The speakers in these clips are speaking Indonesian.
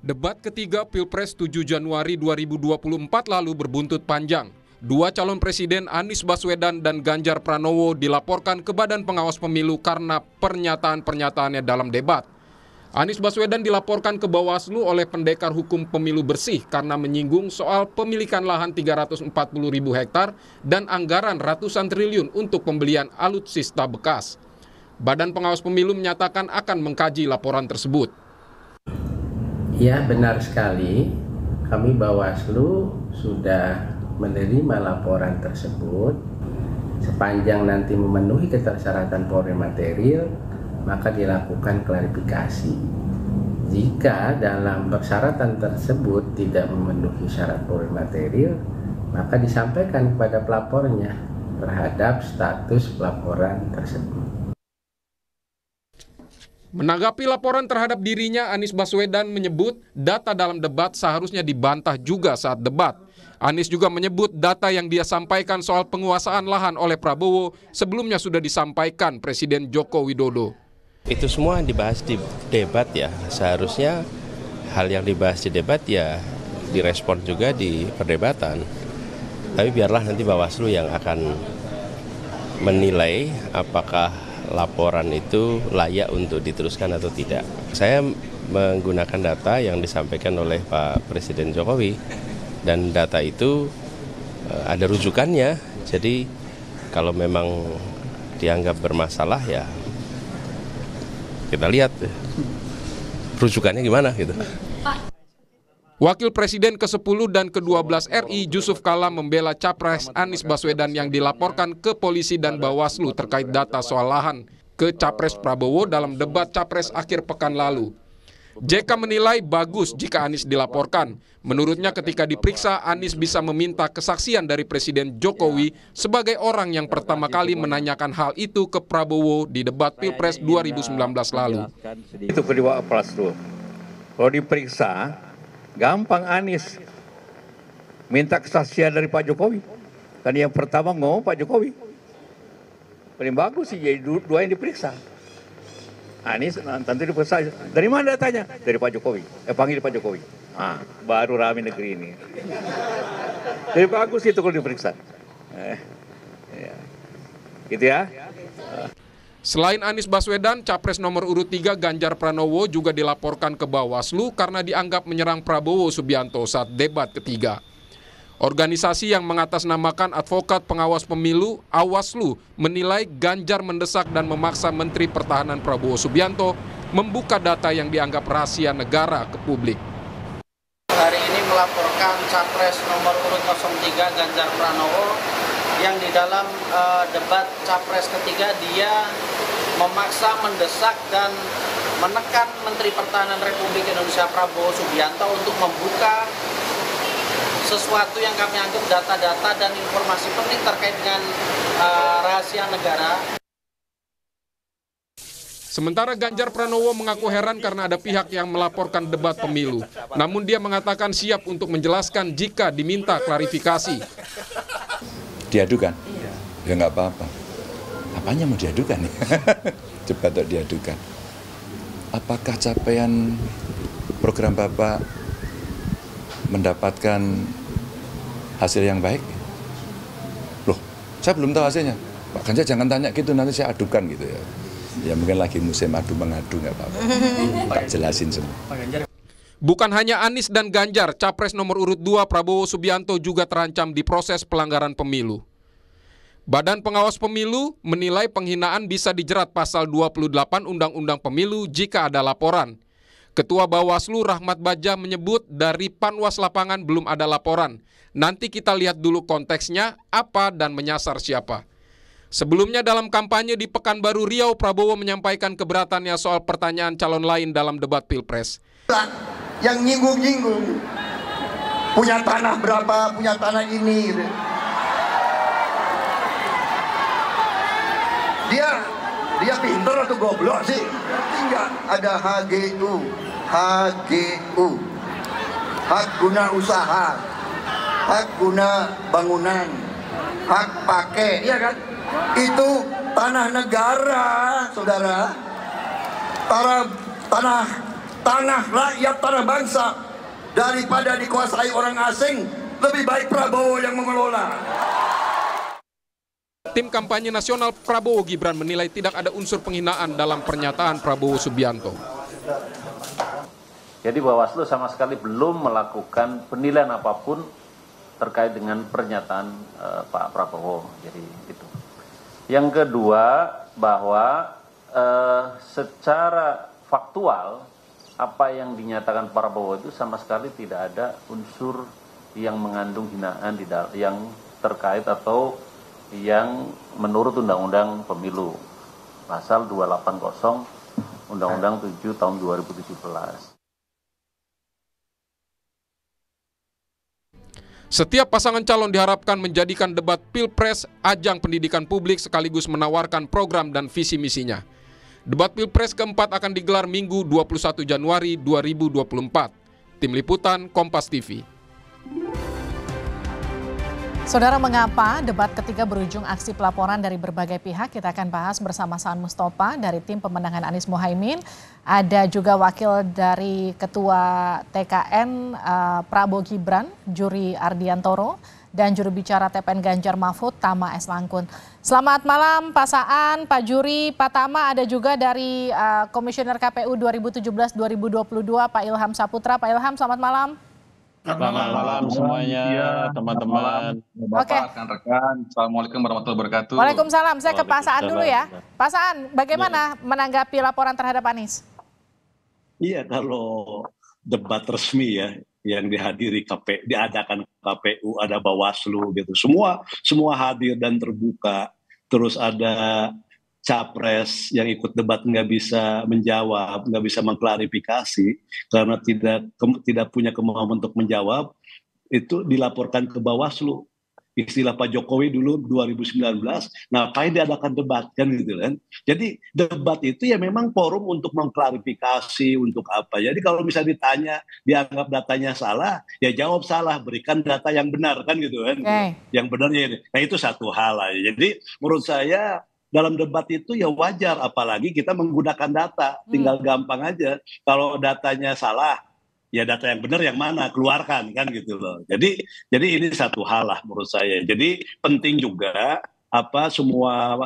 Debat ketiga Pilpres 7 Januari 2024 lalu berbuntut panjang. Dua calon presiden Anies Baswedan dan Ganjar Pranowo dilaporkan ke Badan Pengawas Pemilu karena pernyataan-pernyataannya dalam debat. Anies Baswedan dilaporkan ke Bawaslu oleh pendekar hukum pemilu bersih karena menyinggung soal pemilikan lahan 340.000 hektar dan anggaran ratusan triliun untuk pembelian alutsista bekas. Badan Pengawas Pemilu menyatakan akan mengkaji laporan tersebut. Ya, benar sekali. Kami Bawaslu sudah menerima laporan tersebut. Sepanjang nanti memenuhi ketersyaratan polri material, maka dilakukan klarifikasi. Jika dalam persyaratan tersebut tidak memenuhi syarat polri material, maka disampaikan kepada pelapornya terhadap status pelaporan tersebut. Menanggapi laporan terhadap dirinya, Anies Baswedan menyebut data dalam debat seharusnya dibantah juga saat debat. Anies juga menyebut data yang dia sampaikan soal penguasaan lahan oleh Prabowo sebelumnya sudah disampaikan Presiden Joko Widodo. Itu semua dibahas di debat ya, seharusnya hal yang dibahas di debat ya direspon juga di perdebatan. Tapi biarlah nanti Bawaslu yang akan menilai apakah laporan itu layak untuk diteruskan atau tidak. Saya menggunakan data yang disampaikan oleh Pak Presiden Jokowi dan data itu ada rujukannya. Jadi kalau memang dianggap bermasalah ya kita lihat rujukannya gimana gitu. Wakil Presiden ke-10 dan ke-12 RI Yusuf Kala membela Capres Anies Baswedan yang dilaporkan ke polisi dan Bawaslu terkait data soal lahan ke Capres Prabowo dalam debat Capres akhir pekan lalu. JK menilai bagus jika Anies dilaporkan. Menurutnya ketika diperiksa, Anies bisa meminta kesaksian dari Presiden Jokowi sebagai orang yang pertama kali menanyakan hal itu ke Prabowo di debat Pilpres 2019 lalu. Itu kedua Prabowo. Kalau diperiksa, gampang Anies minta kesaksian dari Pak Jokowi. Kan yang pertama ngomong Pak Jokowi. Paling bagus sih jadi dua yang diperiksa. Anies tentu diperiksa. Dari mana datanya? Dari Pak Jokowi. Panggil Pak Jokowi. Baru rame negeri ini. Jadi bagus itu kalau diperiksa. Ya. Gitu ya. Selain Anies Baswedan, Capres nomor urut 3 Ganjar Pranowo juga dilaporkan ke Bawaslu karena dianggap menyerang Prabowo Subianto saat debat ketiga. Organisasi yang mengatasnamakan Advokat Pengawas Pemilu, Awaslu, menilai Ganjar mendesak dan memaksa Menteri Pertahanan Prabowo Subianto membuka data yang dianggap rahasia negara ke publik. Hari ini melaporkan Capres nomor urut 03 Ganjar Pranowo yang di dalam debat Capres ketiga dia memaksa, mendesak, dan menekan Menteri Pertahanan Republik Indonesia Prabowo Subianto untuk membuka sesuatu yang kami anggap data-data dan informasi penting terkait dengan rahasia negara. Sementara Ganjar Pranowo mengaku heran karena ada pihak yang melaporkan debat pemilu. Namun dia mengatakan siap untuk menjelaskan jika diminta klarifikasi. Diadukan? Ya nggak apa-apa. Apanya mau diadukan? Coba tak diadukan. Apakah capaian program Bapak mendapatkan hasil yang baik? Loh, saya belum tahu hasilnya. Pak Ganjar jangan tanya gitu, nanti saya adukan gitu ya. Ya mungkin lagi musim adu-mengadu, nggak apa-apa. Tak jelasin semua. Bukan hanya Anies dan Ganjar, Capres nomor urut 2 Prabowo Subianto juga terancam diproses pelanggaran pemilu. Badan Pengawas Pemilu menilai penghinaan bisa dijerat pasal 28 Undang-Undang Pemilu jika ada laporan. Ketua Bawaslu Rahmat Baja menyebut dari Panwas Lapangan belum ada laporan. Nanti kita lihat dulu konteksnya apa dan menyasar siapa. Sebelumnya dalam kampanye di Pekanbaru Riau, Prabowo menyampaikan keberatannya soal pertanyaan calon lain dalam debat Pilpres. Yang nyinggung-nyinggung, punya tanah berapa, punya tanah ini. Gitu. Dia pinter atau goblok sih? Enggak, ada HGU, hak guna usaha, hak guna bangunan, hak pakai, ya kan? Itu tanah negara, saudara. tanah rakyat, tanah bangsa, daripada dikuasai orang asing. Lebih baik Prabowo yang mengelola. Tim kampanye nasional Prabowo Gibran menilai tidak ada unsur penghinaan dalam pernyataan Prabowo Subianto. Jadi Bawaslu sama sekali belum melakukan penilaian apapun terkait dengan pernyataan Pak Prabowo. Jadi itu. Yang kedua, bahwa secara faktual apa yang dinyatakan Prabowo itu sama sekali tidak ada unsur yang mengandung hinaan yang terkait atau yang menurut Undang-Undang Pemilu pasal 280 Undang-Undang 7 tahun 2017. Setiap pasangan calon diharapkan menjadikan debat Pilpres ajang pendidikan publik sekaligus menawarkan program dan visi misinya. Debat Pilpres keempat akan digelar Minggu 21 Januari 2024. Tim Liputan Kompas TV. Saudara, mengapa debat ketiga berujung aksi pelaporan dari berbagai pihak? Kita akan bahas bersama Saan Mustafa dari tim pemenangan Anies Mohaimin. Ada juga wakil dari Ketua TKN Prabowo Gibran, Juri Ardiantoro, dan juru bicara TPN Ganjar Mahfud, Tama S. Langkun. Selamat malam Pak Saan, Pak Juri, Pak Tama, ada juga dari Komisioner KPU 2017-2022, Pak Ilham Saputra. Pak Ilham, selamat malam. Selamat malam semuanya, teman-teman, Bapak, rekan-rekan. Assalamualaikum warahmatullahi wabarakatuh. Waalaikumsalam. Saya ke Pak Saan dulu ya. Pak Saan, bagaimana menanggapi laporan terhadap Anies? Iya, kalau debat resmi ya yang dihadiri KPU, diadakan KPU, ada Bawaslu gitu, semua hadir dan terbuka. Terus ada capres yang ikut debat nggak bisa menjawab, nggak bisa mengklarifikasi karena tidak punya kemampuan untuk menjawab, itu dilaporkan ke Bawaslu. Istilah Pak Jokowi dulu 2019, ngapain diadakan debat kan gitu kan. Jadi debat itu ya memang forum untuk mengklarifikasi, untuk apa. Jadi kalau misalnya ditanya, dianggap datanya salah, ya jawab salah, berikan data yang benar kan gitu kan. Yang benarnya ini. Nah itu satu hal lah. Jadi menurut saya dalam debat itu ya wajar, apalagi kita menggunakan data, tinggal gampang aja. Kalau datanya salah, ya data yang benar yang mana, keluarkan kan gitu loh. Jadi ini satu hal lah menurut saya. Jadi penting juga semua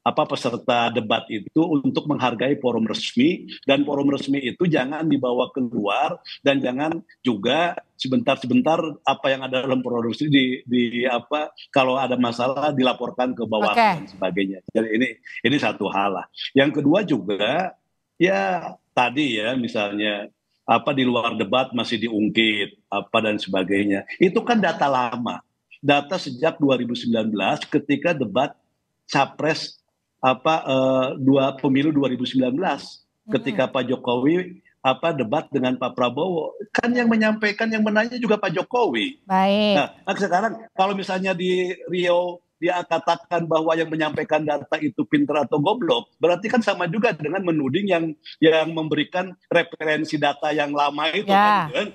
peserta debat itu untuk menghargai forum resmi, dan forum resmi itu jangan dibawa keluar, dan jangan juga sebentar-sebentar apa yang ada dalam forum resmi kalau ada masalah dilaporkan ke Bawaslu dan sebagainya. Jadi ini satu hal lah. Yang kedua juga ya tadi ya misalnya di luar debat masih diungkit dan sebagainya. Itu kan data lama. Data sejak 2019 ketika debat Capres pemilu 2019 ketika Pak Jokowi debat dengan Pak Prabowo, kan yang menyampaikan, yang menanya juga Pak Jokowi. Baik. Nah sekarang kalau misalnya di Riau dia katakan bahwa yang menyampaikan data itu pintar atau goblok, berarti kan sama juga dengan menuding yang memberikan referensi data yang lama itu. Ya. Kan?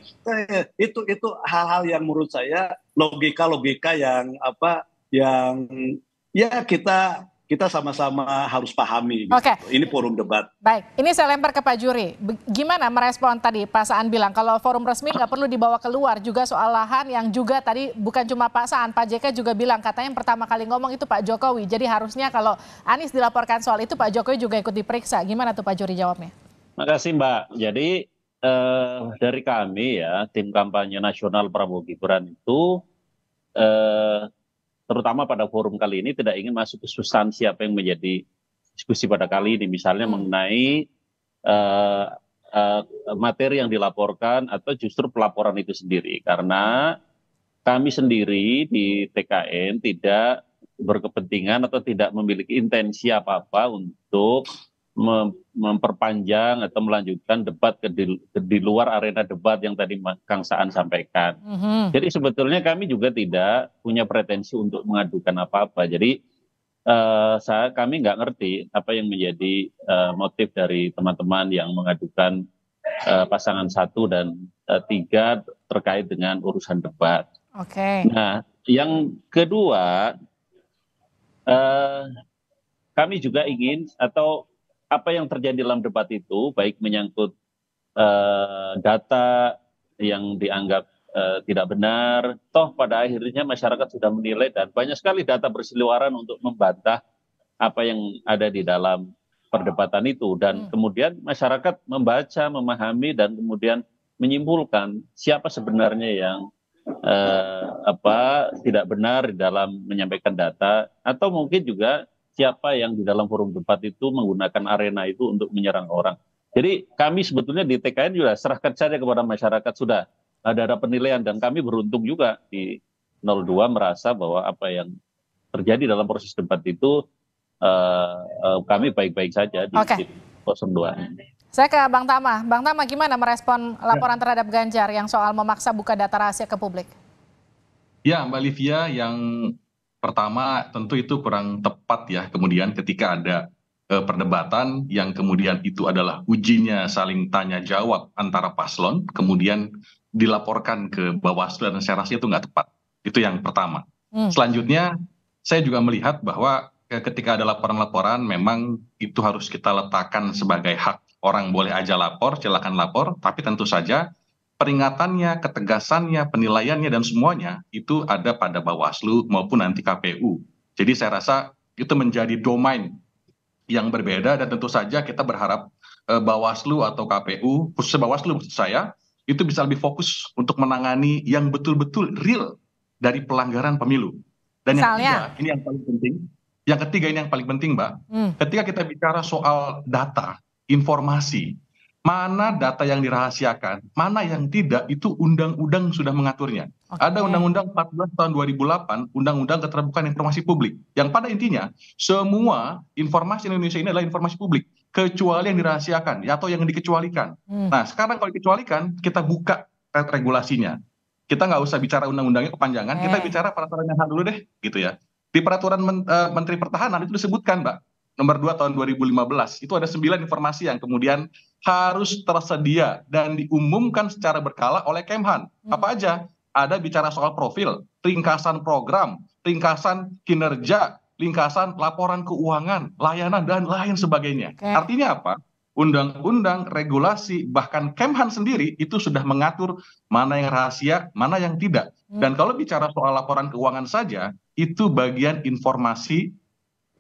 Itu hal-hal yang menurut saya logika yang ya kita sama-sama harus pahami. Gitu. Ini forum debat. Baik, ini saya lempar ke Pak Juri. Gimana merespon tadi Pak Saan bilang kalau forum resmi nggak perlu dibawa keluar, juga soal lahan yang juga tadi bukan cuma Pak Saan, Pak JK juga bilang katanya yang pertama kali ngomong itu Pak Jokowi. Jadi harusnya kalau Anies dilaporkan soal itu Pak Jokowi juga ikut diperiksa. Gimana tuh Pak Juri jawabnya? Makasih Mbak. Jadi dari kami ya tim kampanye nasional Prabowo Gibran itu terutama pada forum kali ini tidak ingin masuk ke substansi apa yang menjadi diskusi pada kali ini, misalnya mengenai materi yang dilaporkan atau justru pelaporan itu sendiri, karena kami sendiri di TKN tidak berkepentingan atau tidak memiliki intensi apa-apa untuk memperpanjang atau melanjutkan debat di luar arena debat yang tadi Kang Saan sampaikan. Jadi sebetulnya kami juga tidak punya pretensi untuk mengadukan apa-apa. Jadi kami nggak ngerti apa yang menjadi motif dari teman-teman yang mengadukan pasangan 1 dan 3 terkait dengan urusan debat. Nah, yang kedua, kami juga ingin atau apa yang terjadi dalam debat itu, baik menyangkut data yang dianggap tidak benar, toh pada akhirnya masyarakat sudah menilai dan banyak sekali data berseliweran untuk membantah apa yang ada di dalam perdebatan itu, dan kemudian masyarakat membaca, memahami, dan kemudian menyimpulkan siapa sebenarnya yang tidak benar di dalam menyampaikan data, atau mungkin juga siapa yang di dalam forum debat itu menggunakan arena itu untuk menyerang orang. Jadi kami sebetulnya di TKN juga serahkan saja kepada masyarakat, sudah ada penilaian, dan kami beruntung juga di 02 merasa bahwa apa yang terjadi dalam proses debat itu kami baik-baik saja di 02. Saya ke Bang Tama. Bang Tama, gimana merespon laporan terhadap Ganjar yang soal memaksa buka data rahasia ke publik? Ya, Mbak Livia, yang pertama tentu itu kurang tepat ya. Kemudian ketika ada perdebatan yang kemudian itu adalah ujinya saling tanya jawab antara paslon, kemudian dilaporkan ke Bawaslu, dan saya rasa itu nggak tepat. Itu yang pertama. Selanjutnya, saya juga melihat bahwa ketika ada laporan-laporan memang itu harus kita letakkan sebagai hak. Orang boleh aja lapor, silakan lapor, tapi tentu saja peringatannya, ketegasannya, penilaiannya, dan semuanya itu ada pada Bawaslu maupun nanti KPU. Jadi saya rasa itu menjadi domain yang berbeda, dan tentu saja kita berharap Bawaslu atau KPU, khususnya Bawaslu maksud saya, itu bisa lebih fokus untuk menangani yang betul-betul real dari pelanggaran pemilu. Dan yang ketiga, ini yang paling penting. Yang ketiga ini yang paling penting, Mbak. Ketika kita bicara soal data, informasi, mana data yang dirahasiakan, mana yang tidak, itu undang-undang sudah mengaturnya. Ada Undang-Undang 14 tahun 2008, Undang-Undang Keterbukaan Informasi Publik, yang pada intinya semua informasi Indonesia ini adalah informasi publik, kecuali yang dirahasiakan atau yang dikecualikan. Nah, sekarang kalau dikecualikan, kita buka regulasinya. Kita nggak usah bicara undang-undangnya kepanjangan, kita bicara peraturan yang dulu deh, gitu ya. Di peraturan Menteri Pertahanan itu disebutkan, Mbak, nomor 2 tahun 2015, itu ada 9 informasi yang kemudian harus tersedia dan diumumkan secara berkala oleh Kemhan. Apa aja? Ada bicara soal profil, ringkasan program, ringkasan kinerja, ringkasan laporan keuangan, layanan, dan lain sebagainya. Artinya apa? Undang-undang, regulasi, bahkan Kemhan sendiri itu sudah mengatur mana yang rahasia, mana yang tidak. Dan kalau bicara soal laporan keuangan saja, itu bagian informasi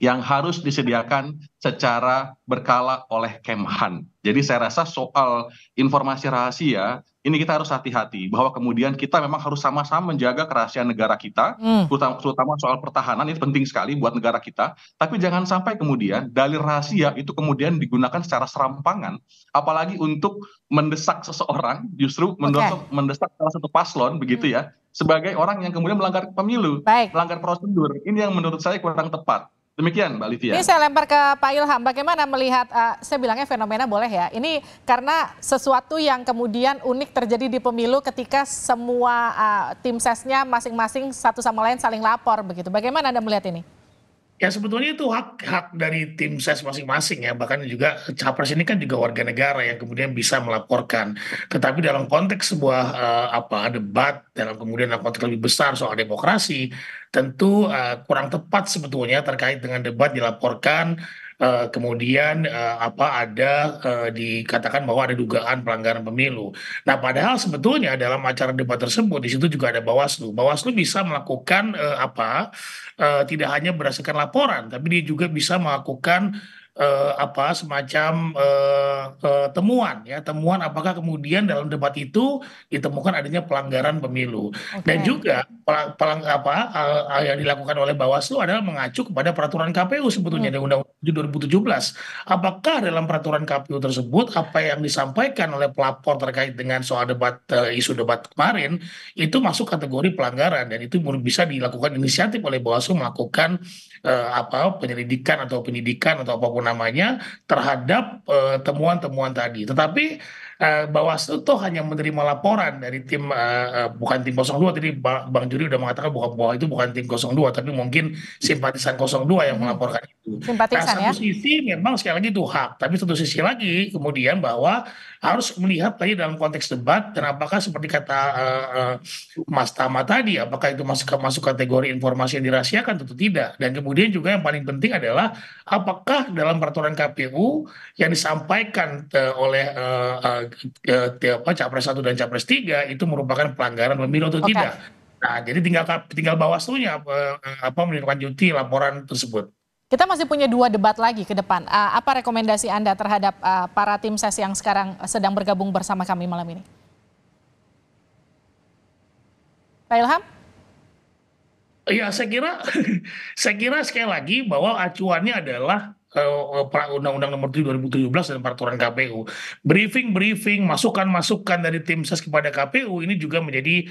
yang harus disediakan secara berkala oleh Kemhan. Jadi saya rasa soal informasi rahasia, ini kita harus hati-hati bahwa kemudian kita memang harus sama-sama menjaga kerahasiaan negara kita, terutama soal pertahanan, ini penting sekali buat negara kita. Tapi jangan sampai kemudian dalil rahasia itu kemudian digunakan secara serampangan, apalagi untuk mendesak seseorang, justru mendesak salah satu paslon, begitu ya, sebagai orang yang kemudian melanggar pemilu, melanggar prosedur. Ini yang menurut saya kurang tepat. Demikian, Mbak Livia. Ini saya lempar ke Pak Ilham, bagaimana melihat, saya bilangnya fenomena boleh ya, ini karena sesuatu yang kemudian unik terjadi di pemilu ketika semua tim sesnya masing-masing satu sama lain saling lapor begitu. Bagaimana Anda melihat ini? Ya sebetulnya itu hak dari tim ses masing-masing ya, bahkan juga capres ini kan juga warga negara yang kemudian bisa melaporkan. Tetapi dalam konteks sebuah debat, dalam konteks lebih besar soal demokrasi, tentu kurang tepat sebetulnya terkait dengan debat dilaporkan. Kemudian dikatakan bahwa ada dugaan pelanggaran pemilu. Nah, padahal sebetulnya dalam acara debat tersebut di situ juga ada Bawaslu. Bawaslu bisa melakukan tidak hanya berdasarkan laporan, tapi dia juga bisa melakukan semacam temuan apakah kemudian dalam debat itu ditemukan adanya pelanggaran pemilu. Dan juga yang dilakukan oleh Bawaslu adalah mengacu kepada peraturan KPU sebetulnya dari Undang-Undang 2017. Apakah dalam peraturan KPU tersebut apa yang disampaikan oleh pelapor terkait dengan soal debat, isu debat kemarin itu masuk kategori pelanggaran, dan itu bisa dilakukan inisiatif oleh Bawaslu melakukan penyelidikan atau penyidikan atau apapun namanya terhadap temuan-temuan tadi. Tetapi Bawaslu tuh hanya menerima laporan dari tim bukan tim 02, tadi Bang Juri udah mengatakan bahwa itu bukan tim 02, tapi mungkin simpatisan 02 yang melaporkan itu. Simpatisan, satu sisi memang sekali lagi itu hak, tapi satu sisi lagi kemudian bahwa harus melihat tadi dalam konteks debat, dan apakah seperti kata Mas Tama tadi, apakah itu masuk kategori informasi yang dirahasiakan? Tentu tidak. Dan kemudian juga yang paling penting adalah apakah dalam peraturan KPU yang disampaikan oleh Capres 1 dan Capres 3 itu merupakan pelanggaran pemilu atau tidak. Nah, jadi tinggal Bawaslu-nya menindaklanjuti laporan tersebut. Kita masih punya 2 debat lagi ke depan. Apa rekomendasi Anda terhadap para tim ses yang sekarang sedang bergabung bersama kami malam ini? Pak Ilham? Ya, saya kira sekali lagi bahwa acuannya adalah Undang-Undang Nomor 7 2017 dan peraturan KPU. Briefing, masukan-masukan dari tim ses kepada KPU ini juga menjadi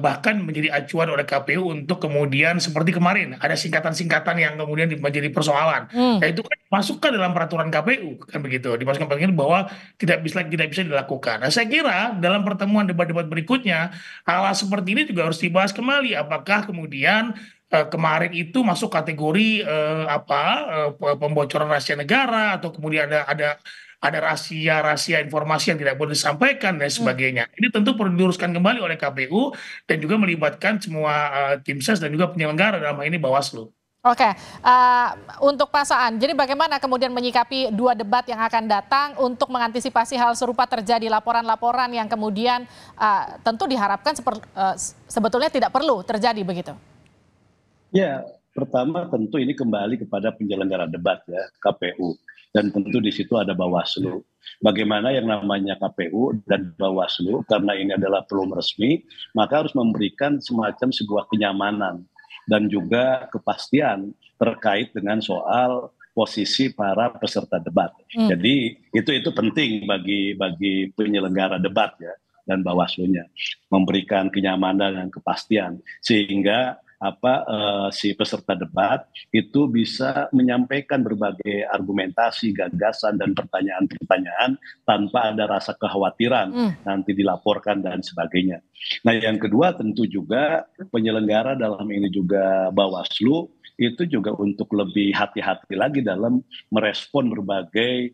bahkan menjadi acuan oleh KPU untuk kemudian seperti kemarin ada singkatan-singkatan yang kemudian menjadi persoalan. Nah, itu kan masukkan dalam peraturan KPU kan begitu, dimasukkan bahwa tidak bisa dilakukan. Nah, saya kira dalam pertemuan debat-debat berikutnya hal seperti ini juga harus dibahas kembali. Apakah kemudian kemarin itu masuk kategori pembocoran rahasia negara atau kemudian ada rahasia informasi yang tidak boleh disampaikan dan sebagainya. Ini tentu perlu diluruskan kembali oleh KPU dan juga melibatkan semua tim ses dan juga penyelenggara dalam hal ini Bawaslu. Oke, untuk Pak Saan, jadi bagaimana kemudian menyikapi 2 debat yang akan datang untuk mengantisipasi hal serupa terjadi, laporan-laporan yang kemudian tentu diharapkan sebetulnya tidak perlu terjadi begitu? Ya, pertama tentu ini kembali kepada penyelenggara debat ya, KPU. Dan tentu di situ ada Bawaslu. Bagaimana yang namanya KPU dan Bawaslu, karena ini adalah pelum resmi, maka harus memberikan semacam sebuah kenyamanan dan juga kepastian terkait dengan soal posisi para peserta debat. Jadi itu penting bagi penyelenggara debat ya dan Bawaslu-nya, memberikan kenyamanan dan kepastian sehingga si peserta debat itu bisa menyampaikan berbagai argumentasi, gagasan, dan pertanyaan-pertanyaan tanpa ada rasa kekhawatiran nanti dilaporkan dan sebagainya. Nah, yang kedua tentu juga penyelenggara dalam ini juga Bawaslu itu juga untuk lebih hati-hati lagi dalam merespon berbagai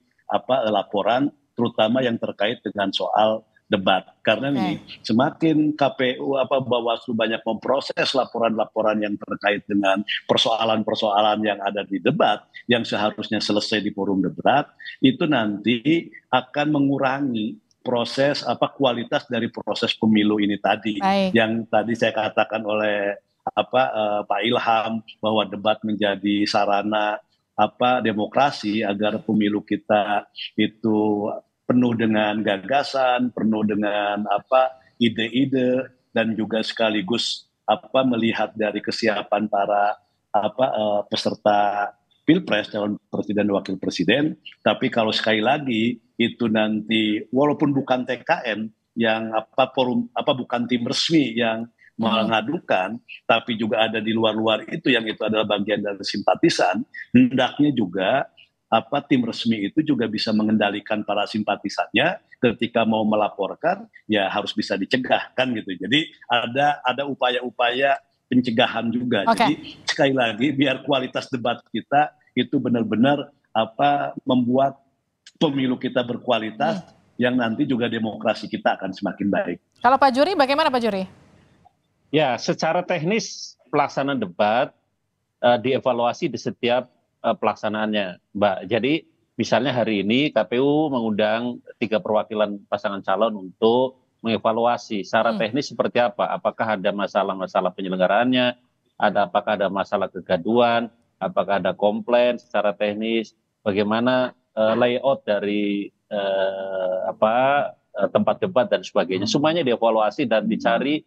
laporan, terutama yang terkait dengan soal debat. Karena ini semakin KPU Bawaslu banyak memproses laporan-laporan yang terkait dengan persoalan-persoalan yang ada di debat yang seharusnya selesai di forum debat, itu nanti akan mengurangi proses kualitas dari proses pemilu ini tadi. Yang tadi saya katakan oleh Pak Ilham bahwa debat menjadi sarana demokrasi agar pemilu kita itu penuh dengan gagasan, penuh dengan ide-ide, dan juga sekaligus melihat dari kesiapan para peserta Pilpres, calon presiden dan wakil presiden. Tapi kalau sekali lagi itu nanti walaupun bukan TKN yang bukan tim resmi yang mengadukan, tapi juga ada di luar-luar itu yang itu adalah bagian dari simpatisan, hendaknya juga tim resmi itu juga bisa mengendalikan para simpatisannya ketika mau melaporkan, ya harus bisa dicegah kan gitu. Jadi ada upaya-upaya pencegahan juga. Jadi sekali lagi biar kualitas debat kita itu benar-benar membuat pemilu kita berkualitas yang nanti juga demokrasi kita akan semakin baik. Kalau Pak Juri, bagaimana Pak Juri? Ya, secara teknis pelaksanaan debat dievaluasi di setiap pelaksanaannya, Mbak. Jadi misalnya hari ini KPU mengundang 3 perwakilan pasangan calon untuk mengevaluasi secara teknis seperti apa. Apakah ada masalah-masalah penyelenggaraannya, apakah ada masalah kegaduhan, apakah ada komplain secara teknis, bagaimana layout dari tempat debat dan sebagainya. Semuanya dievaluasi dan dicari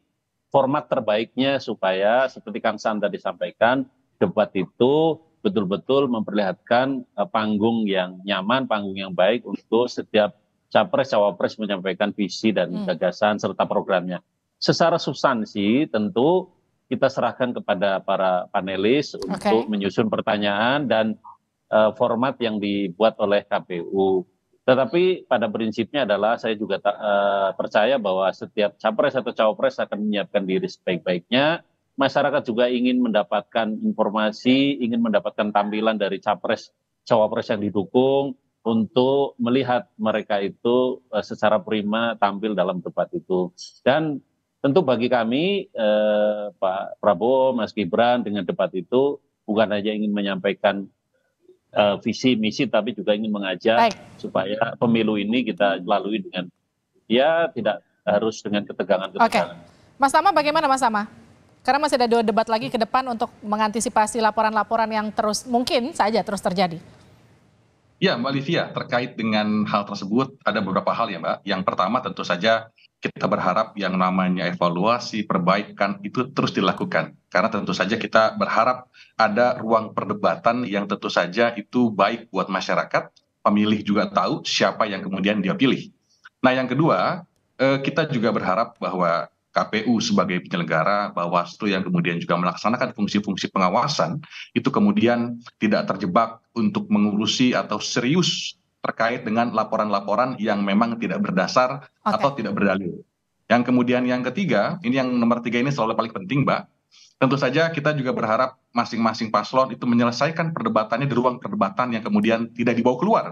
format terbaiknya supaya seperti Kang Saan tadi sampaikan, debat itu betul-betul memperlihatkan panggung yang nyaman, panggung yang baik untuk setiap capres-cawapres menyampaikan visi dan gagasan serta programnya. Secara substansi tentu kita serahkan kepada para panelis untuk menyusun pertanyaan dan format yang dibuat oleh KPU. Tetapi pada prinsipnya adalah saya juga percaya bahwa setiap capres atau cawapres akan menyiapkan diri sebaik-baiknya. Masyarakat juga ingin mendapatkan informasi, ingin mendapatkan tampilan dari capres, cawapres yang didukung untuk melihat mereka itu secara prima tampil dalam debat itu. Dan tentu bagi kami, Pak Prabowo, Mas Gibran dengan debat itu bukan hanya ingin menyampaikan visi misi, tapi juga ingin mengajak supaya pemilu ini kita lalui dengan tidak harus dengan ketegangan-ketegangan. Mas Tama, bagaimana Mas Tama? Karena masih ada 2 debat lagi ke depan untuk mengantisipasi laporan-laporan yang mungkin saja terus terjadi. Ya, Mbak Livia, terkait dengan hal tersebut ada beberapa hal ya Mbak. Yang pertama tentu saja kita berharap yang namanya evaluasi, perbaikan itu terus dilakukan. Karena tentu saja kita berharap ada ruang perdebatan yang tentu saja itu baik buat masyarakat, pemilih juga tahu siapa yang kemudian dia pilih. Nah yang kedua, kita juga berharap bahwa KPU sebagai penyelenggara, Bawaslu yang kemudian juga melaksanakan fungsi-fungsi pengawasan, itu kemudian tidak terjebak untuk mengurusi atau serius terkait dengan laporan-laporan yang memang tidak berdasar atau tidak berdalil. Yang kemudian yang ketiga, ini yang nomor 3 ini selalu paling penting Mbak, tentu saja kita juga berharap masing-masing paslon itu menyelesaikan perdebatannya di ruang perdebatan yang kemudian tidak dibawa keluar.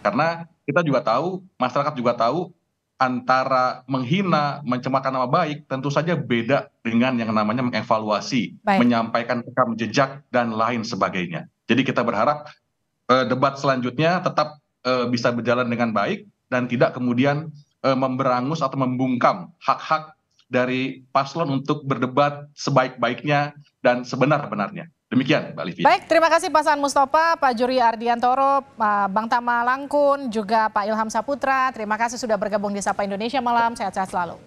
Karena kita juga tahu, masyarakat juga tahu, antara menghina, mencemarkan nama baik, tentu saja beda dengan yang namanya mengevaluasi, menyampaikan rekam jejak, dan lain sebagainya. Jadi kita berharap debat selanjutnya tetap bisa berjalan dengan baik, dan tidak kemudian memberangus atau membungkam hak-hak dari paslon untuk berdebat sebaik-baiknya dan sebenar-benarnya. Demikian, Mbak Livia. Baik, terima kasih Pak Saan Mustafa, Pak Juri Ardiantoro, Bang Tama Langkun, juga Pak Ilham Saputra. Terima kasih sudah bergabung di Sapa Indonesia Malam. Sehat-sehat selalu.